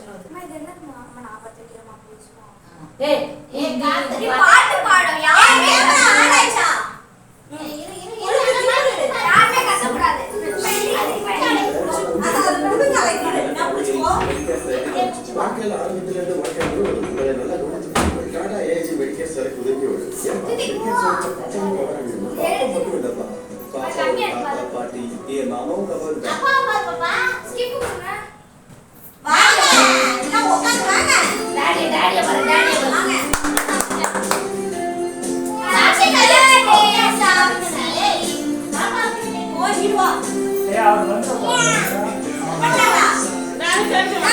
அம்மா இது என்னம்மா அம்மா நான் பத்தி வைக்கிறேம்மா ப்ளீஸ்மா. ஏய் ஏய் நீ பாட்டு பாடு யாரே ஆளைச்சா யாரே கஷ்டப்படாத அது புடுங்க வைக்கிற நான் புடிச்சுக்கோ வாக்கல ஆரம்பத்துல இருந்து வாக்கல நல்லா கவனிச்சு டாடா ஏஜி மெடிக்கல் சார் குதிக்கி விடு பாட்டி ஏ மாமாவும் கவர் அப்பா பாப்பா ஸ்கிப் பண்ணுங்க வாங்க எல்லாம் உட்கார்ந்து வாங்க டாடி வாங்க சாட்சி கல்யாணே சாப்பிடுங்க ஏய் பாப்பா ஓடிடுவா ஏய் அவர் வந்து பண்ணடா நான் சொல்றேன்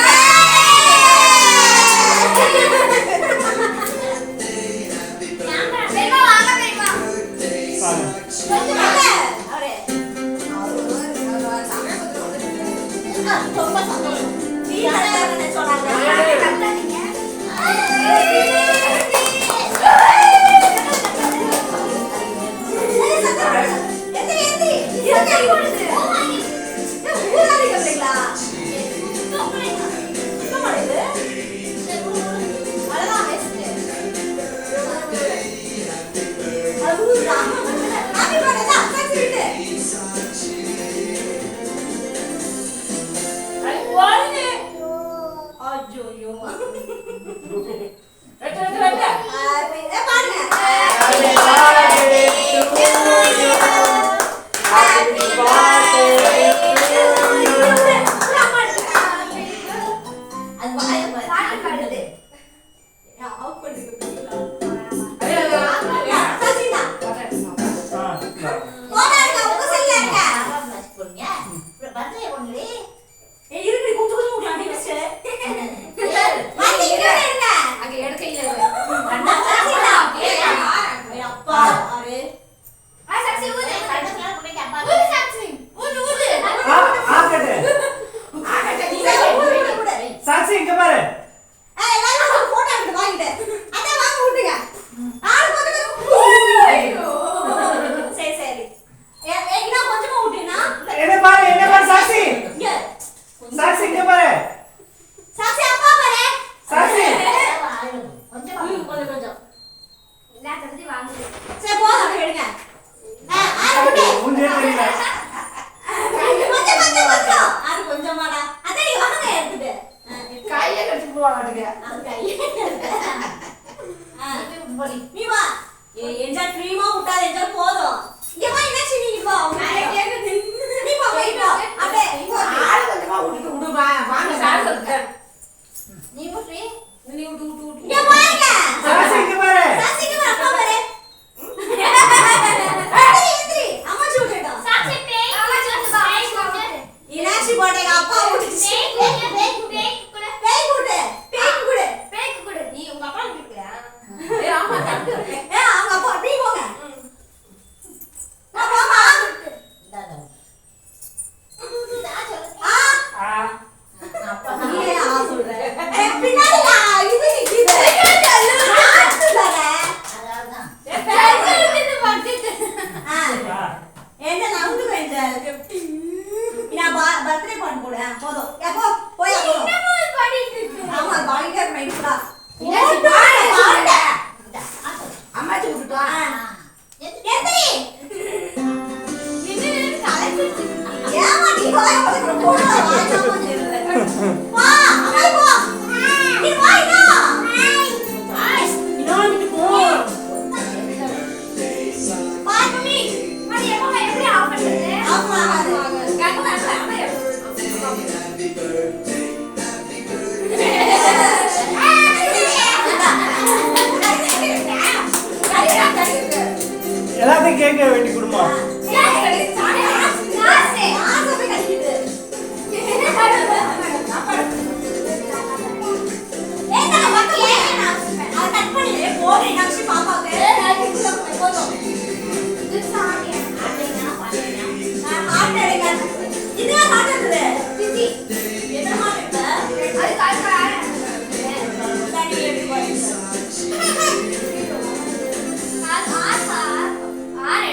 சாட்சி இங்க பாரு எல்லாரும் போட்டோ எடுத்து வாங்கிட்டு அத வாங்க விட்டுங்க ஆளு கொஞ்சம் சரி சரி ஏன்னா கொஞ்சமா விட்டுனா என்ன பாரு சாட்சி சாட்சி இங்க பாரு சாட்சி அப்பா பாரு சாட்சி கொஞ்சம் எல்லா தடவை வாங்குங்க சரி போங்க எடுங்க ஆளு விட்டு மூஞ்சே தெரியல கொஞ்சம் ஆளு கொஞ்சமாடா அத நீ வாங்க எடுத்துட்டு கையில கட்டி போவாங்க அது கையே நீ வா என்ஜாய் ட்ரீமா விட்டாத என்ஜாய் போதும் இங்க வா என்னாச்சு நீ வா நீ வா வெயிட் வா அப்படியே ஆளு கொஞ்சமா விடு வாங்க சார் நீ முட்ரி நீ விட்டு இங்க வாங்க சாட்சி இங்க பாரு சாட்சிக்கு வா அப்பா பாரு எந்திரி அம்மா சொல்றடா சாட்சி பேய் அம்மா சொல்றது பேய் இனாசி போட்டே அப்பா விட்டுச்சு பேய் கூட நீ உங்க அப்பா விட்டுக்கறா ஏய் ஆமா தட்டு அவங்க அப்பா நீ போங்க நான் போமா இந்தாங்க ஆ நீ ஆ சொல்ற பின்னாடி இது நிக்குது ஆத்துதானே அதான் என்ன நவுந்து வெஞ்சல் நான் பர்த்டே பாட்டு போடுறேன் போதும் எப்போ போய் ஆமா பாடிட்டே மைண்ட்ல அம்மாச்சி விட்டுட்டா எந்திரி ஏமா நீ போய் போடுற போடா வா அம்மா போ நீ வா இன்னும் போ பாய் மம்மி மணி எப்படி ஆஃப் பண்றது ஆஃப் ஆகாது எல்லாத்தையும் கேட்க வேண்டி குடுமா ஆறு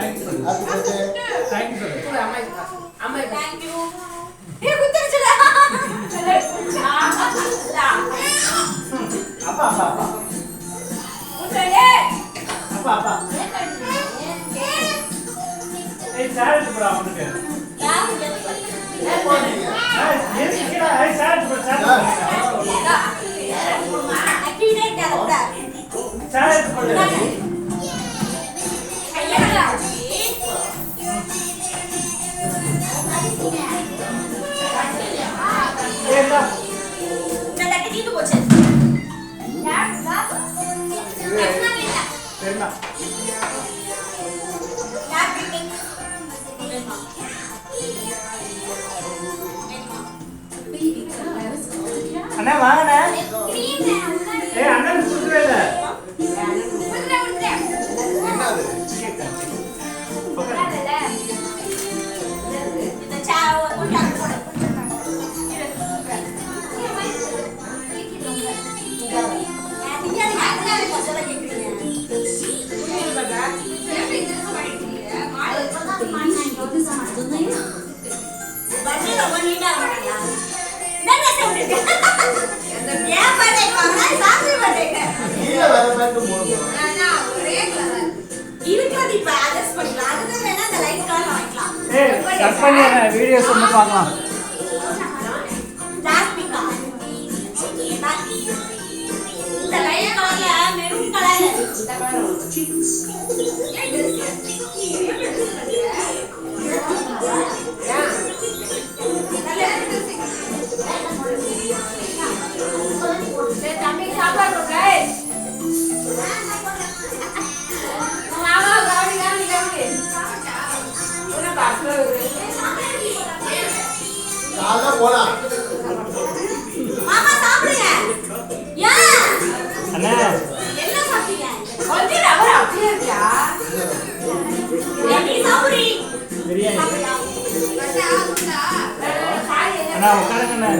தேங்க்யூ சொல்லு ஹாப்பி பர்த்டே தேங்க்யூ சொல்லு அம்மா Thank you. ஏய் குத்திருச்சுடா. அப்பா அப்பா அப்பா குத்தடே. அப்பா அப்பா ஏய் சாப்பிட்டு போடா உனக்கு யாரு கேக்குது? ஏய் ஏசிடா ஏய் சாப்பிட்டு போ சாப்பிட்டு அக்கிடே கேக்குதா? சாப்பிட்டு போடா ஐயா. ஏண்டா இந்த லட்டு தீந்து போச்சு. யாருடா? சரிடா யார் கேக்கிங்? அண்ணா வாங்கண்ணே ஏய் அண்ணன் குடுக்கவே இல்ல என்னது இந்த சாவ கொஞ்சம் போடு. நீங்க யாருடா சொல்ல கேக்குறீங்க? பர்த்டே ரொம்ப நீட்டா வரடா. என்ன சொல்றீங்க? ஏன் பர்த்டே வாங்கனா சாமி பர்த்டே. கீழ வர மட்டும் போடுங்க இருக்கிறது இப்ப அட்ஜஸ்ட் பண்ணிக்கலாம். அதுதான் வேணா அந்த லைட் கலர் வாங்கிக்கலாம். ஏய் கட் பண்ணி வீடியோஸ் வந்து பார்க்கலாம் ஜாஸ்மிகா. இந்த லைட் கலர்ல மெரூன் கலர்ல தம்பி சாப்பாடு காலைல போலாம் மாமா சாப்பிடுங்க. ஏன் அண்ணா என்ன சாப்பிட்டீங்க? கொஞ்சம் அவர் அப்படியே இருக்கா? நீ சாப்பிடுறீ. பிரியாணி சாப்பிடுறா. அண்ணா உட்காருங்க அண்ணா